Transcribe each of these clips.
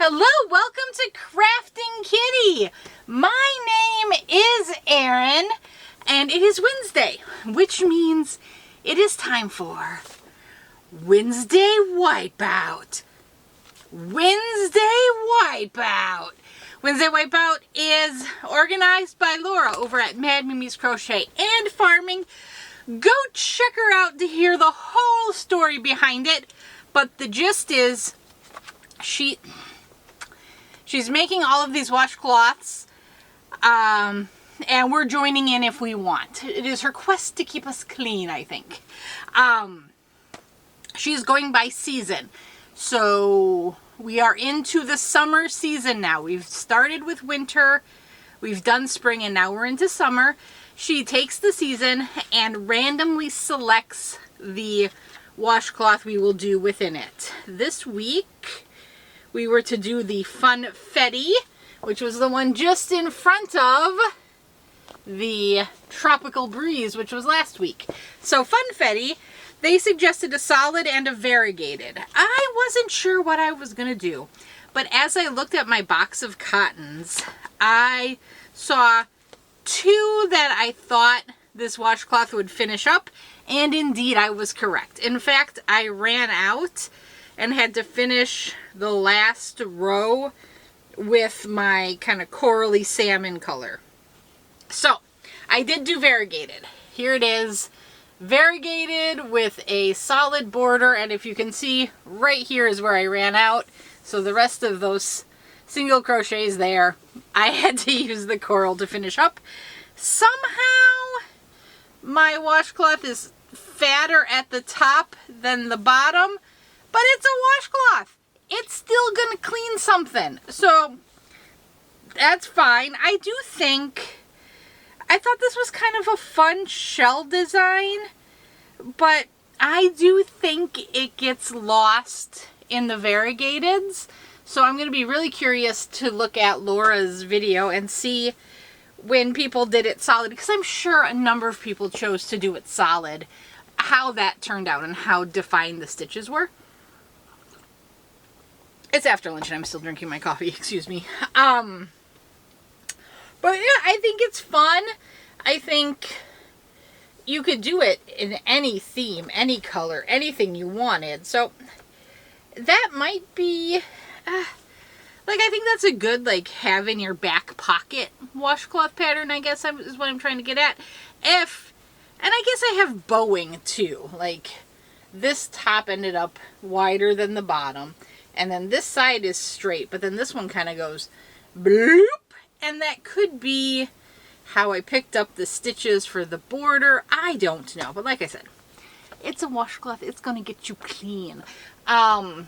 Hello, welcome to Krafting Kitty. My name is Erin, and it is Wednesday, which means it is time for Wednesday Wipeout. Wednesday Wipeout. Wednesday Wipeout is organized by Laura over at Mad Mimi's Crochet and Farming. Go check her out to hear the whole story behind it. But the gist is, she's making all of these washcloths, and we're joining in if we want. It is her quest to keep us clean, I think. She's going by season. So we are into the summer season now. We've started with winter, we've done spring, and now we're into summer. She takes the season and randomly selects the washcloth we will do within it. This week we were to do the Funfetti, which was the one just in front of the Tropical Breeze, which was last week. So Funfetti, they suggested a solid and a variegated. I wasn't sure what I was going to do, but as I looked at my box of cottons, I saw two that I thought this washcloth would finish up, and indeed I was correct. In fact, I ran out and had to finish the last row with my kind of corally salmon color. So I did do variegated. Here it is, variegated with a solid border, and if you can see, right here is where I ran out. So the rest of those single crochets there, I had to use the coral to finish up. Somehow my washcloth is fatter at the top than the bottom, but it's a washcloth. It's still gonna clean something, so that's fine. I thought this was kind of a fun shell design, but I do think it gets lost in the variegateds. So I'm going to be really curious to look at Laura's video and see when people did it solid, because I'm sure a number of people chose to do it solid, how that turned out and how defined the stitches were. It's after lunch and I'm still drinking my coffee, excuse me. But yeah, I think it's fun. I think you could do it in any theme, any color, anything you wanted. So that might be, like, I think that's a good, like, have in your back pocket washcloth pattern, I guess is what I'm trying to get at. And I guess I have bowing too. Like, this top ended up wider than the bottom, and then this side is straight, but then this one kind of goes bloop, and that could be how I picked up the stitches for the border. I don't know, but like I said, it's a washcloth. It's going to get you clean. I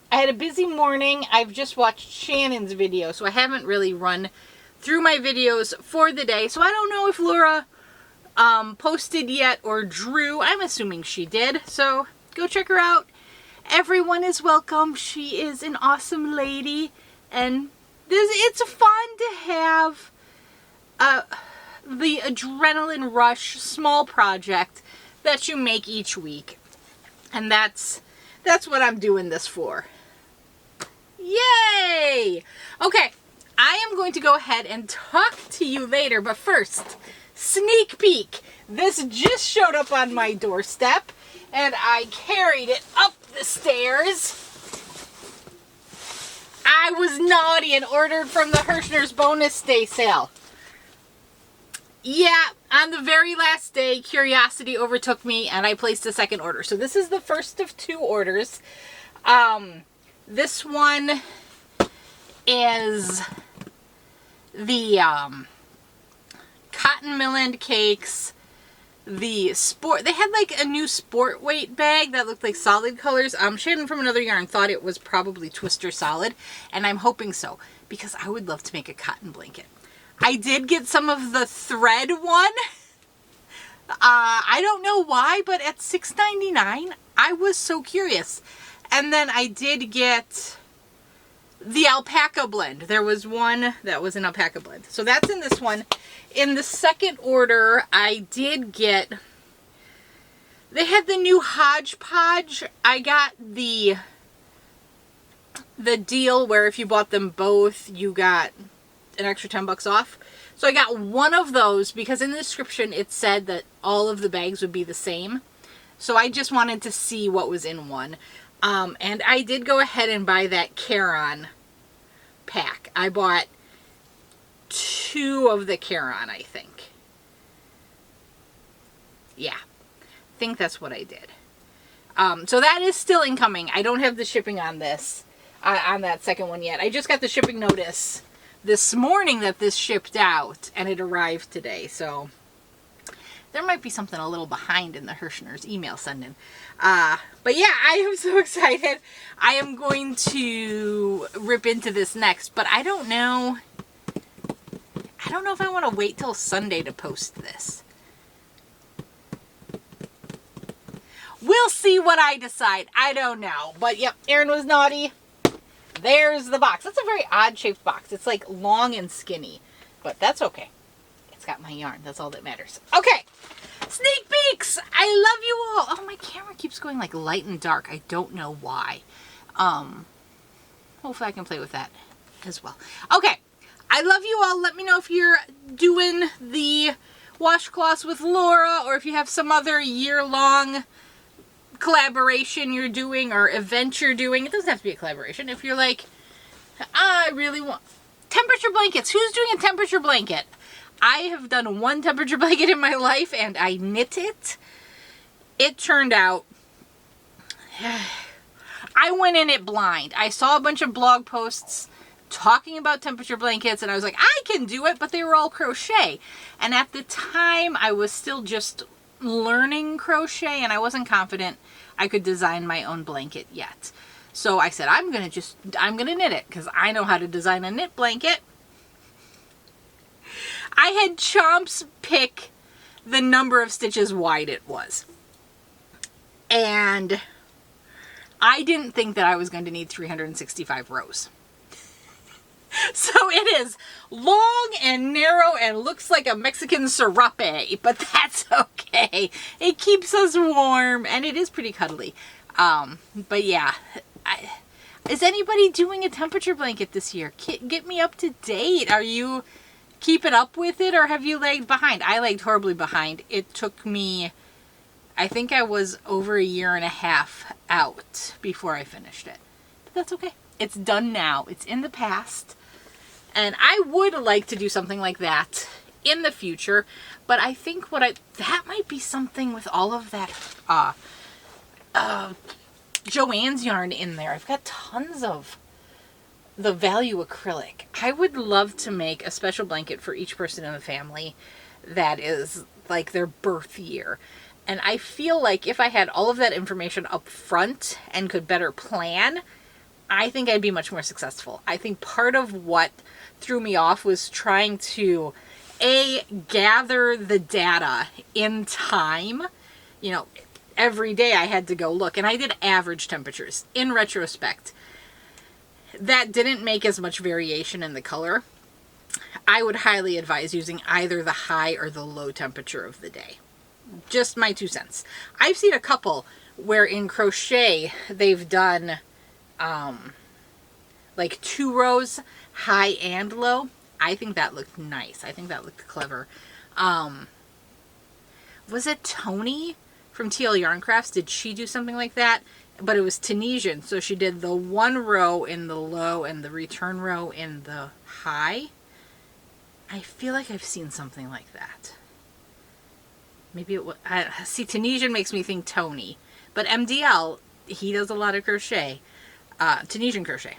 had a busy morning. I've just watched Shannon's video, so I haven't really run through my videos for the day. So I don't know if Laura posted yet or drew. I'm assuming she did. So go check her out. Everyone is welcome. She is an awesome lady. And it's fun to have the adrenaline rush small project that you make each week. And that's what I'm doing this for. Yay! Okay, I am going to go ahead and talk to you later, but first, sneak peek. This just showed up on my doorstep, and I carried it up the stairs. I was naughty and ordered from the Hirschner's bonus day sale. Yeah, on the very last day, curiosity overtook me, and I placed a second order. So this is the first of two orders. This one is the Cotton Milland Cakes. They had like a new sport weight bag that looked like solid colors. Shannon from Another Yarn thought it was probably Twister Solid, and I'm hoping so, because I would love to make a cotton blanket. I did get some of the thread one. I don't know why, but at $6.99, I was so curious. And then I did get the alpaca blend. There was one that was an alpaca blend. So that's in this one. In the second order, I did get, they had the new hodgepodge. I got the the deal where if you bought them both, you got an extra $10 off. So I got one of those because in the description it said that all of the bags would be the same. So I just wanted to see what was in one. And I did go ahead and buy that Caron pack. I bought 2 of the Caron, I think. Yeah, I think that's what I did. So that is still incoming. I don't have the shipping on this, on that second one yet. I just got the shipping notice this morning that this shipped out, and it arrived today. So there might be something a little behind in the Hirschner's email sending. But yeah, I am so excited. I am going to rip into this next, but I don't know if I want to wait till Sunday to post this. We'll see what I decide. I don't know. But yep, Erin was naughty. There's the box. That's a very odd shaped box. It's like long and skinny, but that's okay. It's got my yarn. That's all that matters. Okay. Sneak peeks. I love you all. Oh, my camera keeps going like light and dark. I don't know why. Hopefully I can play with that as well. Okay. I love you all. Let me know if you're doing the washcloths with Laura or if you have some other year-long collaboration you're doing or event you're doing. It doesn't have to be a collaboration. If you're like, I really want temperature blankets. Who's doing a temperature blanket? I have done one temperature blanket in my life and I knit it. It turned out, I went in it blind. I saw a bunch of blog posts talking about temperature blankets and I was like, I can do it, but they were all crochet. And at the time I was still just learning crochet and I wasn't confident I could design my own blanket yet. So I said, I'm gonna knit it because I know how to design a knit blanket. I had Chomps pick the number of stitches wide it was. And I didn't think that I was going to need 365 rows. So it is long and narrow and looks like a Mexican serape, but that's okay. It keeps us warm and it is pretty cuddly. But yeah, is anybody doing a temperature blanket this year? Get me up to date. Are you keeping up with it or have you lagged behind? I lagged horribly behind. It took me, I think I was over 1.5 years out before I finished it. But that's okay. It's done now. It's in the past. And I would like to do something like that in the future, but I think that might be something with all of that Joann's yarn in there. I've got tons of the value acrylic. I would love to make a special blanket for each person in the family that is like their birth year. And I feel like if I had all of that information up front and could better plan, I think I'd be much more successful. I think part of what threw me off was trying to gather the data in time. You know, every day I had to go look, and I did average temperatures. In retrospect, that didn't make as much variation in the color. I would highly advise using either the high or the low temperature of the day. Just my 2 cents. I've seen a couple where in crochet they've done like 2 rows, high and low. I think that looked nice. I think that looked clever. Was it Tony from TL Yarn Crafts? Did she do something like that? But it was Tunisian, so she did the 1 row in the low and the return row in the high. I feel like I've seen something like that. Maybe it was, see, Tunisian makes me think Tony, but MDL, he does a lot of crochet. Tunisian crochet.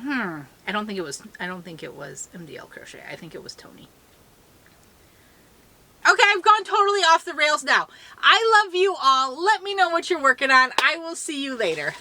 I don't think it was MDL crochet. I think it was Tony. Okay, I've gone totally off the rails now. I love you all. Let me know what you're working on. I will see you later.